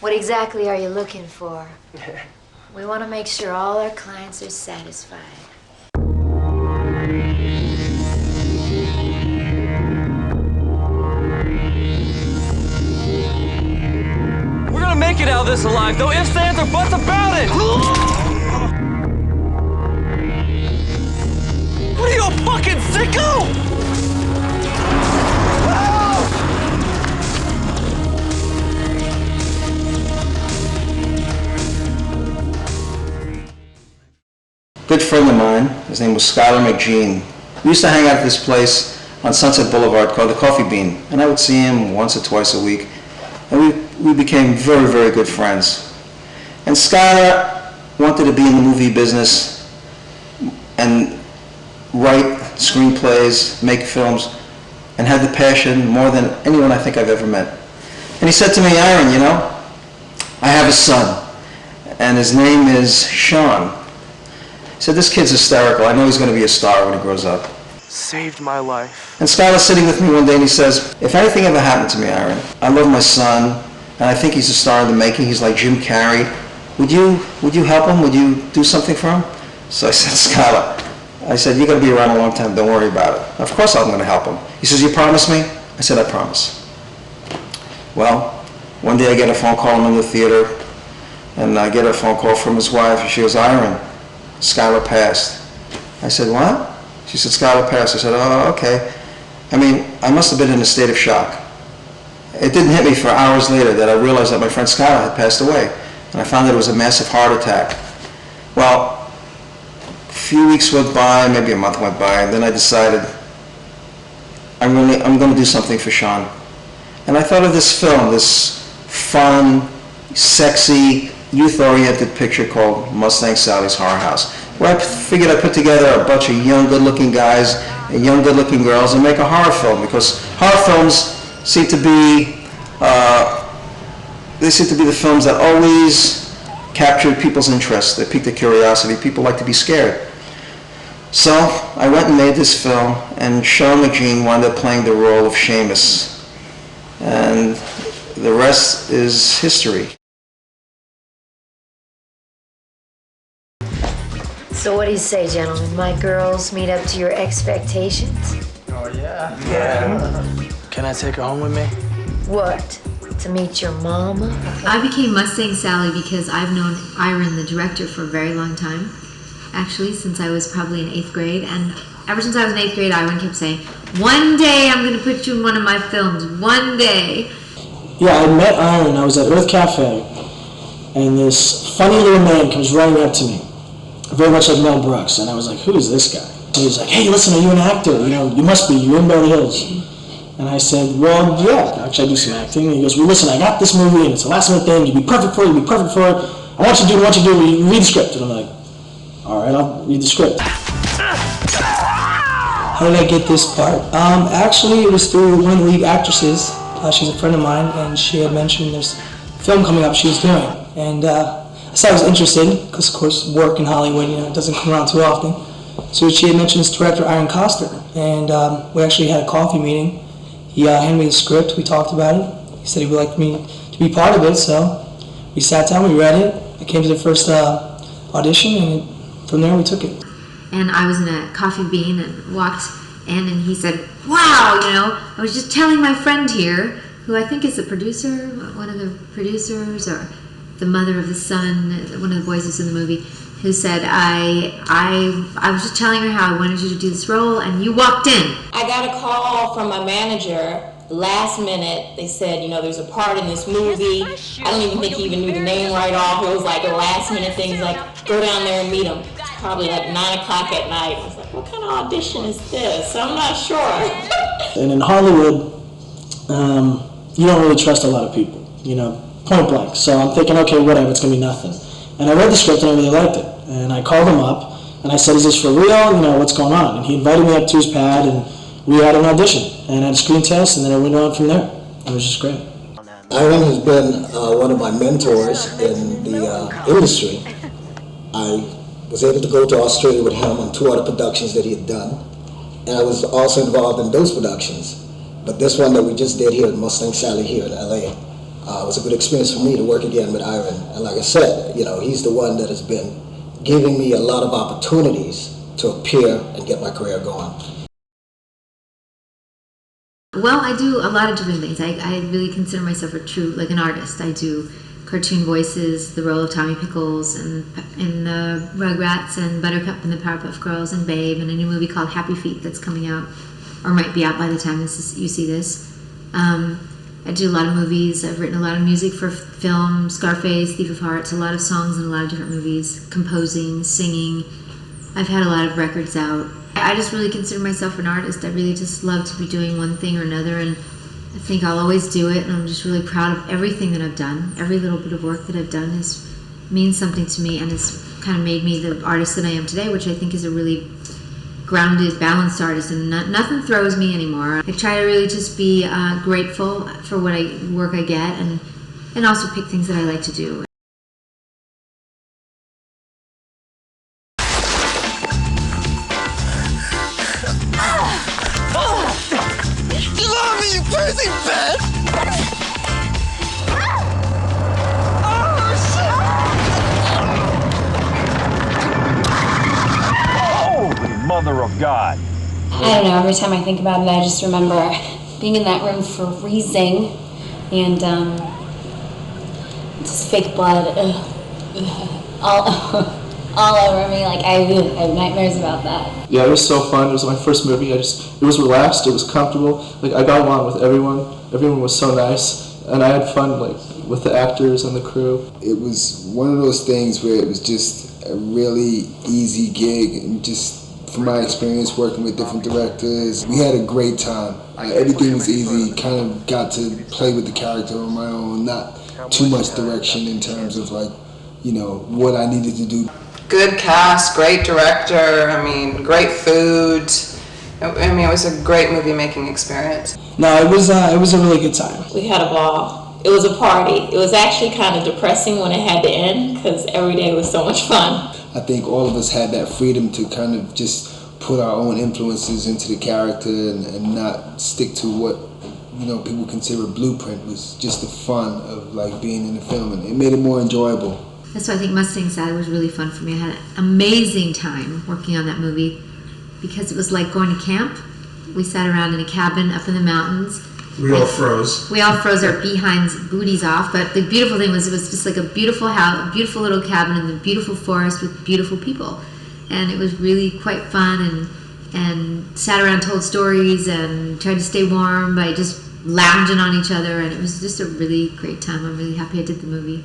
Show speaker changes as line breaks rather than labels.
What exactly are you looking for? We want to make sure all our clients are satisfied.
We're gonna make it out of this alive, no ifs, ands, or buts about it! What are you, a fucking sicko?
Good friend of mine, his name was Skylar McGean. We used to hang out at this place on Sunset Boulevard called the Coffee Bean, and I would see him once or twice a week, and we became very, very good friends. And Skylar wanted to be in the movie business and write screenplays, make films, and had the passion more than anyone I think I've ever met. And he said to me, Aaron, you know, I have a son, and his name is Sean. He said, this kid's hysterical. I know he's going to be a star when he grows up.
Saved my life.
And Skylar's sitting with me one day and he says, if anything ever happened to me, Aaron, I love my son, and I think he's a star in the making. He's like Jim Carrey. Would you help him? Would you do something for him? So I said, Skylar, I said, you're going to be around a long time. Don't worry about it. Of course I'm going to help him. He says, you promise me? I said, I promise. Well, one day I get a phone call. I'm in the theater, and I get a phone call from his wife, and she goes, Aaron, Skylar passed. I said, what? She said, Skylar passed. I said, oh, okay. I mean, I must have been in a state of shock. It didn't hit me for hours later that I realized that my friend Skylar had passed away, and I found that it was a massive heart attack. Well, a few weeks went by, maybe a month went by, and then I decided I'm going to do something for Sean. And I thought of this film, this fun, sexy, youth-oriented picture called Mustang Sally's Horror House, where I figured I'd put together a bunch of young, good-looking guys and young, good-looking girls and make a horror film, because horror films seem to be the films that always captured people's interest. They piqued their curiosity. People like to be scared. So I went and made this film, and Sean McGean wound up playing the role of Seamus, and the rest is history.
So what do you say, gentlemen? My girls meet up to your expectations?
Oh, yeah. Yeah. Can I take her home with me?
What? To meet your mama?
I became Mustang Sally because I've known Iron, the director, for a very long time. Actually, since I was probably in 8th grade. And ever since I was in 8th grade, Iron kept saying, one day I'm going to put you in one of my films. One day.
Yeah, I met Iron. I was at Earth Cafe. And this funny little man comes running up to me. Very much like Mel Brooks. And I was like, who is this guy? And he was like, hey, listen, are you an actor? You know, you must be. You're in Beverly Hills. And I said, well, yeah, actually I do some acting. And he goes, well, listen, I got this movie, and it's a last-minute thing. You'd be perfect for it. You'd be perfect for it. I want you to do it. You read the script. And I'm like, all right, I'll read the script. How did I get this part? Actually, it was through one of the lead actresses. She's a friend of mine, and she had mentioned there's a film coming up she was doing. And I said I was interested, because, of course, work in Hollywood, you know, it doesn't come around too often. So she had mentioned this director, Aaron Coster, and we actually had a coffee meeting. He handed me the script, we talked about it. He said he would like me to be part of it, so we sat down, we read it. I came to the first audition, and from there we took it.
And I was in a coffee bean and walked in, and he said, wow, you know, I was just telling my friend here, who I think is the producer, one of the producers, or the mother of the son, one of the voices in the movie, who said, I was just telling her how I wanted you to do this role, and you walked in.
I got a call from my manager last minute. They said, you know, there's a part in this movie. I don't even think he even knew the name right off. It was like a last minute thing. He's like, go down there and meet him. It's probably like 9 o'clock at night. I was like, what kind of audition is this? I'm not sure.
And in Hollywood, you don't really trust a lot of people, you know, point blank. So I'm thinking, okay, whatever, it's going to be nothing. And I read the script and I really liked it. And I called him up and I said, is this for real? You know, what's going on? And he invited me up to his pad and we had an audition and had a screen test, and then I went on from there. It was just great.
Aaron has been one of my mentors in the industry. I was able to go to Australia with him on 2 other productions that he had done. And I was also involved in those productions. But this one that we just did here at Mustang Sally here in LA, It was a good experience for me to work again with Iron. And like I said, he's the one that has been giving me a lot of opportunities to appear and get my career going.
Well, I do a lot of different things. I really consider myself an artist. I do cartoon voices, the role of Tommy Pickles, and in the Rugrats, and Buttercup and the Powerpuff Girls, and Babe, and a new movie called Happy Feet that's coming out, or might be out by the time you see this. I do a lot of movies. I've written a lot of music for film, Scarface, Thief of Hearts, a lot of songs in a lot of different movies, composing, singing. I've had a lot of records out. I just really consider myself an artist. I really just love to be doing one thing or another, and I think I'll always do it, and I'm just really proud of everything that I've done. Every little bit of work that I've done means something to me, and has kind of made me the artist that I am today, which I think is a really grounded, balanced artist, and nothing throws me anymore. I try to really just be grateful for what work I get, and also pick things that I like to do.
You love me, you crazy bitch!
Holy mother of God.
I don't know, every time I think about it, I just remember being in that room freezing and just fake blood all over me. Like, I have nightmares about that.
Yeah, it was so fun. It was my first movie. It was relaxed. It was comfortable. Like, I got along with everyone. Everyone was so nice, and I had fun with the actors and the crew.
It was one of those things where it was just a really easy gig, and just from my experience working with different directors, we had a great time. Everything was easy. Kind of got to play with the character on my own. Not too much direction in terms of what I needed to do.
Good cast, great director, great food. It was a great movie making experience.
No, it was a really good time.
We had a ball. It was a party. It was actually kind of depressing when it had to end because every day was so much fun.
I think all of us had that freedom to kind of just put our own influences into the character and not stick to what people consider a blueprint. Was just the fun of being in the film, and it made it more enjoyable.
That's why I think mustangsally was really fun for me. I had an amazing time working on that movie because it was like going to camp. We sat around in a cabin up in the mountains.
We all froze.
We all froze our booties off, but the beautiful thing was it was just like a beautiful house, a beautiful little cabin in the beautiful forest with beautiful people. And it was really quite fun, and sat around, told stories, and tried to stay warm by just lounging on each other, and it was just a really great time. I'm really happy I did the movie.